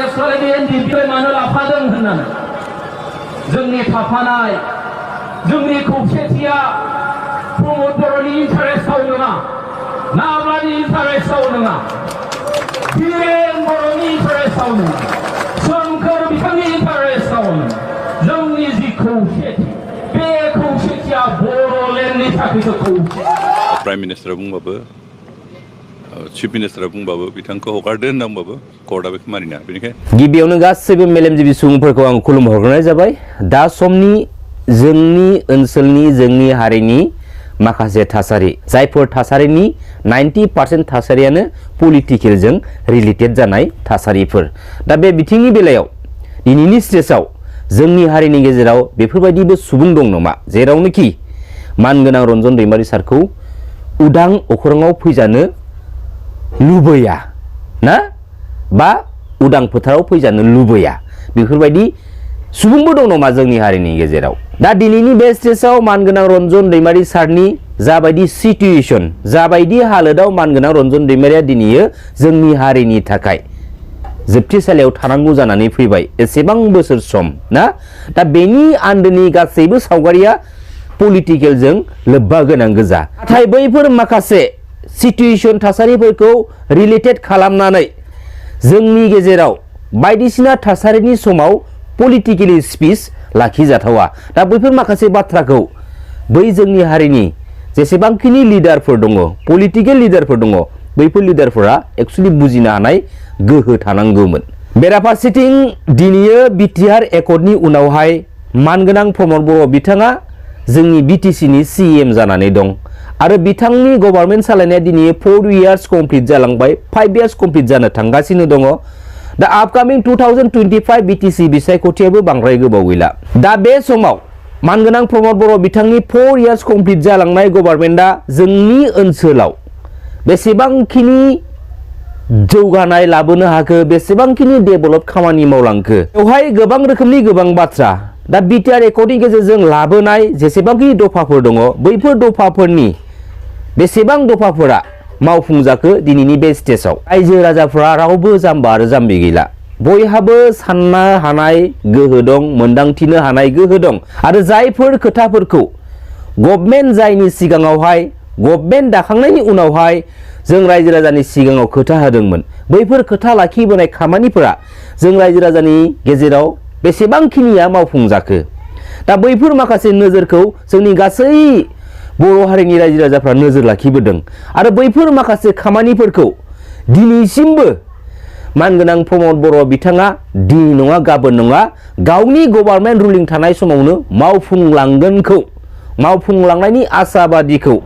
एसएलएनडि मानो लाफादों होननानै जोंनि थाफानाय जोंनि खौसेथिया प्रमद बर'नि इन्टारेस्टआव नङा नाब्लानि इन्टारेस्टआव नङा बिरेन बर'नि इन्टारेस्टआव नङा सोमखोर बिथांनि इन्टारेस्टआव जोंनि जि खौसेथि बे खौसेथिया बर'लेण्डनि थाखायसो खौसे प्राइम मिनिस्टारा बुंबाबो चिफ मिनिस्टारा बुंबाबो बिथांखौ हगारदो होनना बुंबाबो कर्टआ बेखौ मानिना बेनिखायनो गिबियावनो गासैबो मेलेमजिबि सुबुंफोरखौ आं खुलुमहरनाय जाबाय दा समनि जोंनि ओनसोलनि जोंनि हारिनि माखासे थासारि जायफोर थासारिनि 90% थासारियानो पलिटिकेलजों रिलेटेड जानाय थासारिफोर दा बे बिथिंनि बेलायाव दिनैनि स्टेजआव जोंनि हारिनि गेजेराव बेफोरबायदिबो सुबुं दं नामा जेरावनोखि मानगोनां रन्जन दैमारि सारखौ उदां अख्राङाव फैजानो लुबैया ना बा उदां फोथाराव फैजानो लुबैया बेफोरबायदि सुबुंबो दं नामा जोंनि हारिनि गेजेराव दा दिनैनि बे स्टेजआव मानगोनां रन्जन दैमारि सारनि जाबायदि सिचुएशन जाबायदि हालोदाव मानगोनां रन्जन दैमारिया दिनैयो जोंनि हारिनि थाखाय जोबथेसालियाव थानांगौ जानानै फैबाय एसेबां बोसोर सम ना दा बेनि आन्दोनि गासैबो सावगारिया पलिटिकेलजों लोब्बा गोनां गोजा नाथाय बैफोर माखासे सिचुएशन थासारिफोरखौ रिलेटेड खालामनानै जोंनि गेजेराव बायदिसिना थासारिनि समाव पलिटिकेलि स्पिच लाखिजाथावा दा बैफोर माखासे बाथ्राखौ बै जोंनि हारिनि जेसेबांखिनि लिडारफोर दङ पलिटिकेल लिडारफोर दङ बैफोर लिडारफोरा एक्चुअली बुजिनो हानाय गोहो थानांगौमोन बेराफारसेथिं दिनैयो बिटिआर एकर्डनि उनावहाय मानगोनां प्रमद बर' बिथाङा जोंनि बिटिसिनि सीएम जानानै दं आरो बिथांनि गभर्नमेन्ट सालायनाया दिनै 4 इयार्स कमप्लिट जालांबाय 5 इयार्स कमप्लिट जानो थांगासिनो दङ दा आपकामिं 2025 बिटिसि बिसायख'थियाबो बांद्राय गोबाव गैला दा बे समाव मानगोनां प्रमद बर' बिथांनि 4 इयार्स कमप्लिट जालांनाय गभर्नमेन्टआ जोंनि ओनसोलाव बेसेबांखिनि जौगानाय लाबोनो हाखो बेसेबांखिनि डेभेलप खामानि मावलांखो बेवहाय गोबां रोखोमनि गोबां बाथ्रा दा बिटिआर एकर्डनि गेजेरजों लाबोनाय जेसेबांखिनि दफाफोर दङ बैफोर दफाफोरनि बेसेबां दफाफोरा मावफुंजाखो दिनैनि बे स्टेजआव रायजो राजाफोरा रावबो जाम्बा आरो जाम्बि गैला बयहाबो साननो हानाय गोहो दं मोनदांथिनो हानाय गोहो दं आरो जायफोर खोथाफोरखौ गभर्नमेन्ट जायनि सिगाङावहाय गभर्नमेन्ट दाखांनायनि उनावहाय जों रायजो राजानि सिगाङाव खोथा होदोंमोन बैफोर खोथा लाखिबोनाय खामानिफोरा जों रायजो राजानि गेजेराव बेसेबांखिनिया मावफुंजाखो दा बैफोर माखासे नोजोरखौ जोंनि गासै बर' हारिनि रायजो राजाफ्रा नोजोर लाखिबोदों आरो बैफोर माखासे खामानिफोरखौ दिनैसिमबो मानगोनां प्रमद बर' बिथाङा दिनै नङा गाबोन नङा गावनि गभर्नमेन्ट रुलिं थानाय समावनो मावफुंलांगोनखौ मावफुंलांनायनि आसाबादिखौ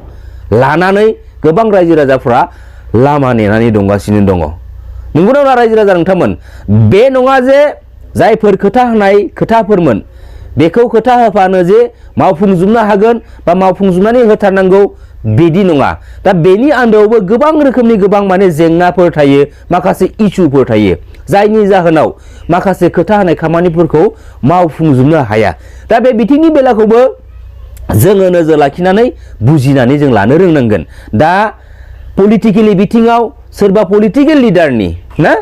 लानानै गोबां रायजो राजाफ्रा लामा नेनानै दंगासिनो दङ नंगौना रायजो राजा नोंथांमोन बे नङा जे जायफोर खोथा होनाय खोथाफोरमोन बेखौ खोथा होफानो जे मावफुंजोबनो हागोन बा मावफुंजोबनानै होथारनांगौ बिदि नङा दा बेनि आन्दोआवबो गोबां रोखोमनि गोबां माने जेंनाफोर थायो माखासे इस्युफोर थायो जायनि जाहोनाव माखासे खोथा होनाय खामानिफोरखौ मावफुंजोबनो हाया दा बे बिथिंनि बेलाखौबो जोङो नोजोर लाखिनानै बुजिनानै जों लानो रोंनांगोन दा पलिटिकेलि बिथिङाव सोरबा पलिटिकेल लिडारनि ना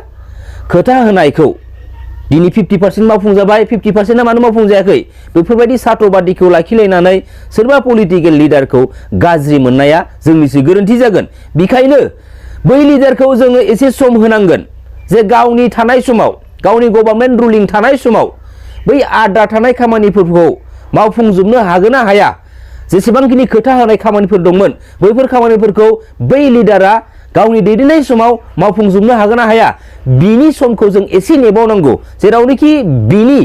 खोथा होनायखौ दिनै 50% मावफुंजाबाय 50%आ मानो मावफुंजायाखै बेफोरबायदि साथबादिखौ लाखिलायनानै सोरबा पलिटिकेल लिडारखौ गाज्रि मोननाया जोंनिसो गोरोन्थि जागोन बेखायनो बै लिडारखौ जोङो एसे सम होनांगोन जे गावनि थानाय समाव गावनि गभर्नमेन्ट रुलिं थानाय समाव बै आद्रा थानाय खामानिफोरखौ मावफुंजोबनो हागोन ना हाया जेसेबांखिनि खोथा होनाय खामानिफोर दंमोन बैफोर खामानिफोरखौ बै लिडारा गावनि दैदेननाय समाव मावफुंजोबनो हागोन ना हाया बिनि समखौ जों एसे नेबावनांगौ जेरावनोखि बिनि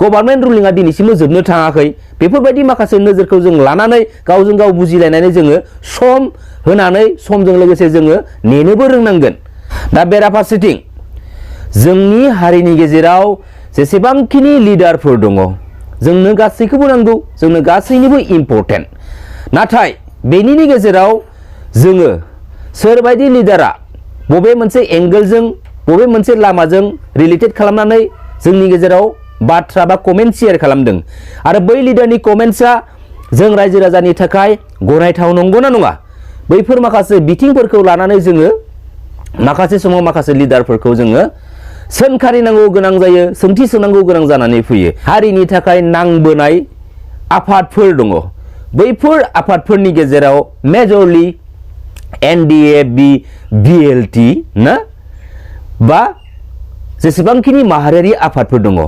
गभर्नमेन्ट रुलिंआ दिनैसिमबो जोबनो थाङाखै बेफोरबायदि माखासे नोजोरखौ जों लानानै गावजों गाव बुजिलायनानै जोङो सम होनानै समजों लोगोसे जोङो नेनोबो रोंनांगोन दा बेराफारसेथिं जोंनि हारिनि गेजेराव जेसेबांखिनि लिडारफोर दङ जोंनो गासैखौबो नांगौ जोंनो गासैनिबो इम्परटेन्ट नाथाय बेनिनि गेजेराव जोङो सोरबायदि लिडारा बबे मोनसे एंगेलजों बबे मोनसे लामाजों रिलेटेड खालामनानै जोंनि गेजेराव बाथ्रा बा कमेन्ट शेयार खालामदों आरो बै लिडारनि कमेन्ट्सआ जों रायजो राजानि थाखाय गनायथाव नंगौना नङा बैफोर माखासे बिथिंफोरखौ लानानै जोङो माखासे समाव माखासे लिडारफोरखौ जोङो सोंखारिनांगौ गोनां जायो सोंथि सोंनांगौ गोनां जानानै फैयो हारिनि थाखाय नांबोनाय आफादफोर दङ बैफोर आफादफोरनि गेजेराव मेजरलि NDAB BLT ना बा जेसेबांखिनि माहारियारि आफादफोर दङ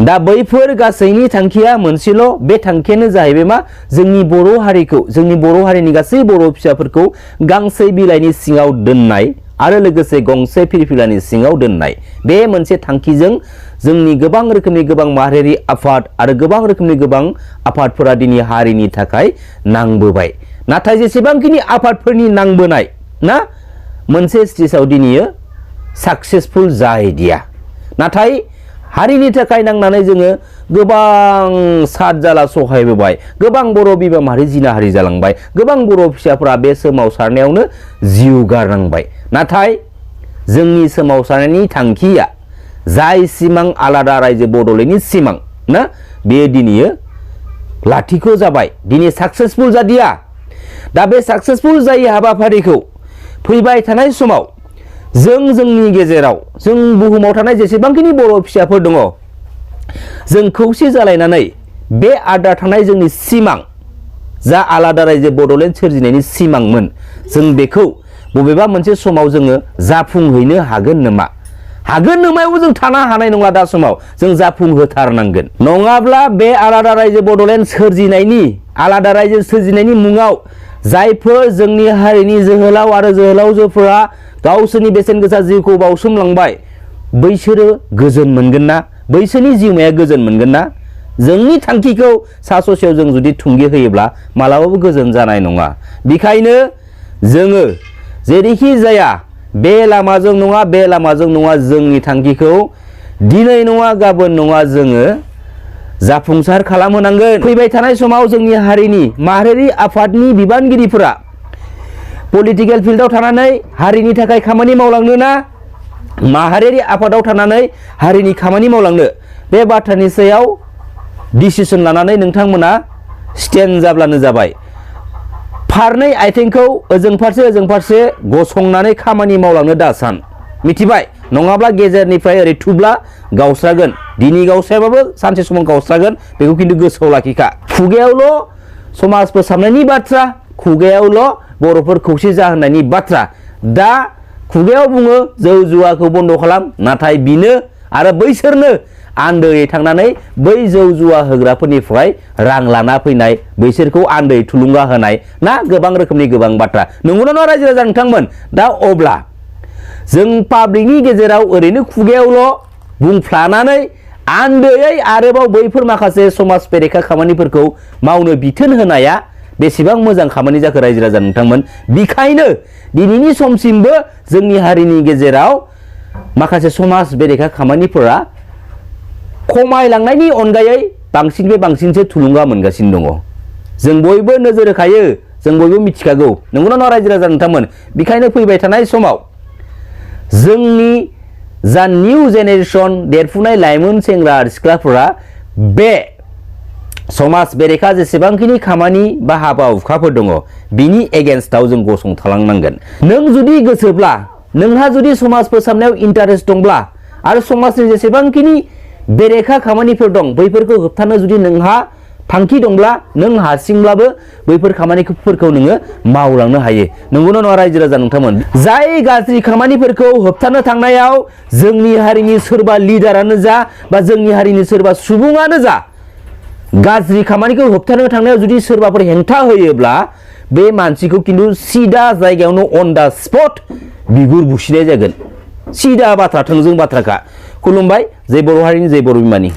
दा बैफोर गासैनि थांखिया मोनसेल बे थांखियानो जाहैबाय मा जोंनि बर' हारिखौ जोंनि बर' हारिनि गासै बर' फिसाफोरखौ गांसे बिलाइनि सिङाव दोननाय आरो लोगोसे गंसे फिरफिलानि सिङाव दोननाय बे मोनसे थांखिजों जोंनि गोबां रोखोमनि गोबां माहारियारि आफाद आरो गोबां रोखोमनि गोबां आफादफोरा दिनै हारिनि थाखाय नांबोबाय नाथाय जेसेबांखिनि आफादफोरनि नांबोनाय ना मोनसे स्टेजाव दिनै साक्सेसफुल जाहैदिया नाथाय हारिनि थाखाय नांनानै जोङो गोबां सात जाला सहायबोबाय गोबां बर' बिमा माहारि जिनाहारि जालांबाय गोबां बर' फिसाफोरा बे सोमावसारनायावनो जिउ गारनांबाय नाथाय जोंनि सोमावसारनायनि थांखिया जाय सिमां आलादा रायजो बड'लेण्डनि सिमां ना बेयो दिनै लाथिख' जाबाय दिनै साक्सेसफुल जादिया दा बे साक्सेसफुल जायै हाबाफारिखौ फैबाय थानाय समाव जोंनि गेजेराव जों बुहुमाव थानाय जेसेबांखिनि बर' फिसाफोर दङ जों खौसे जालायनानै बे आद्रा थानाय जोंनि सिमां जा आलादा रायजो बड'लेण्ड सोरजिनायनि सिमांमोन जों बेखौ बबेबा मोनसे समाव जोङो जाफुंहैनो हागोन नामायाव जों थानो हानाय नङा दा समाव जों जाफुंहोथारनांगोन नङाब्ला बे आलादा रायजो बड'लेण्ड सोरजिनायनि मुङाव जायफोर जोंनि हारिनि जोहोलाव आरो जोहोलावजोफोरा गावसोरनि बेसेन गोसा जिउखौ बावसोमलांबाय बैसोरो गोजोन मोनगोन ना बैसोरनि जिउमाया गोजोन मोनगोन ना जोंनि थांखिखौ सा ससेयाव जों जुदि थुंगे होयोब्ला मालाबाबो गोजोन जानाय नङा बेखायनो जोङो जेरैखि जाया बे लामाजों नङा जोंनि थांखिखौ दिनै नङा गाबोन नङा जोङो जाफुंसार खालामहोनांगोन फैबाय थानाय समाव जोंनि हारिनि माहारियारि आफादनि बिबानगिरिफोरा पलिटिकेल फिल्डआव थानानै हारिनि थाखाय खामानि मावलांनो ना माहारियारि आफादाव थानानै हारिनि खामानि मावलांनो बे बाथ्रानि सायाव डिसिसन लानानै नोंथांमोना स्टेन्ड जाब्लानो जाबाय फारनै आथिंखौ ओजों फारसे गसंनानै खामानि मावलांनो दासान मिथिबाय नङाब्ला गेजेरनिफ्राय ओरै थुब्ला गावस्रागोन दिनै गावस्रायाबाबो सानसे समाव गावस्रागोन बेखौ खिन्थु गोसोआव लाखिखा खुगायावल' समाज फोसाबनायनि बाथ्रा खुगायावल' बर'फोर खौसे जाहोनायनि बाथ्रा दा खुगायाव बुङो जौ जुवाखौ बन्द खालाम नाथाय बिनो आरो बैसोरनो आन्दैयै थांनानै बै जौ जुवा होग्राफोरनिफ्राय रां लाना फैनाय बैसोरखौ आन्दै थुलुंगा होनाय ना गोबां रोखोमनि गोबां बाथ्रा नंगौना नङा रायजो राजा नोंथांमोन दा अब्ला जों पाब्लिकनि गेजेराव ओरैनो खुगायावल' बुंफ्लानानै आन्दैयै आरोबाव बैफोर माखासे समाज बेरेखा खामानिफोरखौ मावनो बिथोन होनाया बेसेबां मोजां खामानि जाखो रायजो राजा नोंथांमोन बेखायनो दिनैनि समसिमबो जोंनि हारिनि गेजेराव माखासे समाज बेरेखा खामानिफोरा खमायलांनायनि अनगायै बांसिननिफ्राय बांसिनसो थुलुंगा मोनगासिनो दङ जों बयबो नोजोर होखायो जों बयबो मिथिखागौ नंगौना नङा रायजो राजा नोंथांमोन बेखायनो फैबाय थानाय समाव जोंनि जा निउ जेनेरेसन देरफुनाय लाइमोन सेंग्रा सिख्लाफोरा बे समाज बेरेखा जेसेबांखिनि खामानि बा हाबा हुखाफोर दङ बिनि एगेन्स्टआव जों गसंथालांनांगोन नों जुदि गोसोब्ला नोंहा जुदि समाज फोसाबनायाव इन्टारेस्ट दंब्ला आरो समाजनि जेसेबांखिनि बेरेखा खामानिफोर दं बैफोरखौ होबथानो जुदि नोंहा थांखि दंब्ला नों हारसिंब्लाबो बैफोर खामानिफोरखौ नोङो मावलांनो हायो नंगौना नङा रायजो राजा नोंथांमोन जाय गाज्रि खामानिफोरखौ होबथानो थांनायाव जोंनि हारिनि सोरबा लिडारानो जा बा जोंनि हारिनि सोरबा सुबुङानो जा गाज्रि खामानिखौ होबथानो थांनायाव जुदि सोरबाफोर हेंथा होयोब्ला बे मानसिखौ खिन्थु सिदा जायगायावनो अन दा स्पट बिगुर बुसिनाय जागोन सिदा बाथ्रा थोंजों बाथ्राखा खुलुमबाय जय बर' हारिनि जय बर' बिमानि